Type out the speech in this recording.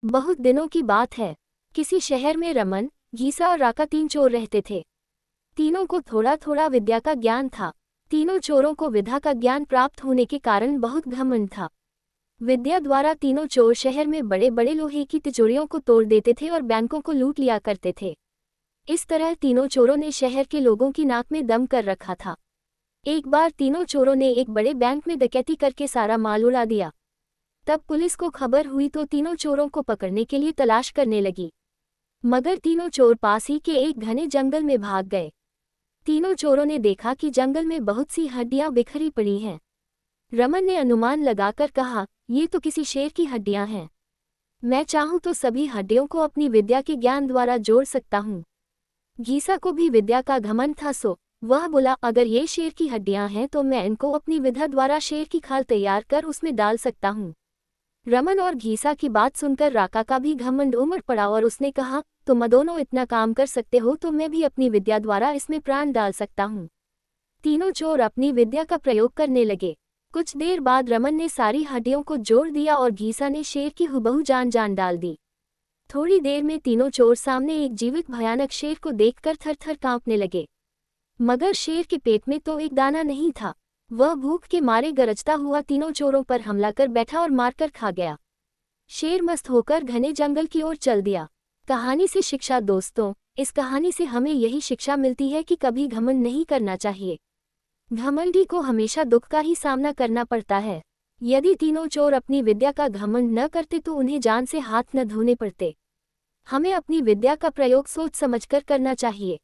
बहुत दिनों की बात है। किसी शहर में रमन, घीसा और राका 3 चोर रहते थे। तीनों को थोड़ा थोड़ा विद्या का ज्ञान था। तीनों चोरों को विद्या का ज्ञान प्राप्त होने के कारण बहुत घमंड था। विद्या द्वारा तीनों चोर शहर में बड़े बड़े लोहे की तिजोरियों को तोड़ देते थे और बैंकों को लूट लिया करते थे। इस तरह तीनों चोरों ने शहर के लोगों की नाक में दम कर रखा था। एक बार तीनों चोरों ने एक बड़े बैंक में डकैती करके सारा माल उड़ा दिया। तब पुलिस को खबर हुई तो तीनों चोरों को पकड़ने के लिए तलाश करने लगी, मगर तीनों चोर पास ही के एक घने जंगल में भाग गए। तीनों चोरों ने देखा कि जंगल में बहुत सी हड्डियां बिखरी पड़ी हैं। रमन ने अनुमान लगाकर कहा, ये तो किसी शेर की हड्डियां हैं। मैं चाहूं तो सभी हड्डियों को अपनी विद्या के ज्ञान द्वारा जोड़ सकता हूं। घीसा को भी विद्या का घमंड था, सो वह बोला, अगर ये शेर की हड्डियां हैं तो मैं इनको अपनी विद्या द्वारा शेर की खाल तैयार कर उसमें डाल सकता हूं। रमन और घीसा की बात सुनकर राका का भी घमंड उमड़ पड़ा और उसने कहा, तुम दोनों इतना काम कर सकते हो तो मैं भी अपनी विद्या द्वारा इसमें प्राण डाल सकता हूँ। तीनों चोर अपनी विद्या का प्रयोग करने लगे। कुछ देर बाद रमन ने सारी हड्डियों को जोड़ दिया और घीसा ने शेर की हुबहू जान डाल दी। थोड़ी देर में तीनों चोर सामने एक जीवित भयानक शेर को देखकर थर-थर कांपने लगे। मगर शेर के पेट में तो एक दाना नहीं था। वह भूख के मारे गरजता हुआ तीनों चोरों पर हमला कर बैठा और मारकर खा गया। शेर मस्त होकर घने जंगल की ओर चल दिया। कहानी से शिक्षा। दोस्तों, इस कहानी से हमें यही शिक्षा मिलती है कि कभी घमंड नहीं करना चाहिए। घमंडी को हमेशा दुख का ही सामना करना पड़ता है। यदि तीनों चोर अपनी विद्या का घमंड न करते तो उन्हें जान से हाथ न धोने पड़ते। हमें अपनी विद्या का प्रयोग सोच समझकर करना चाहिए।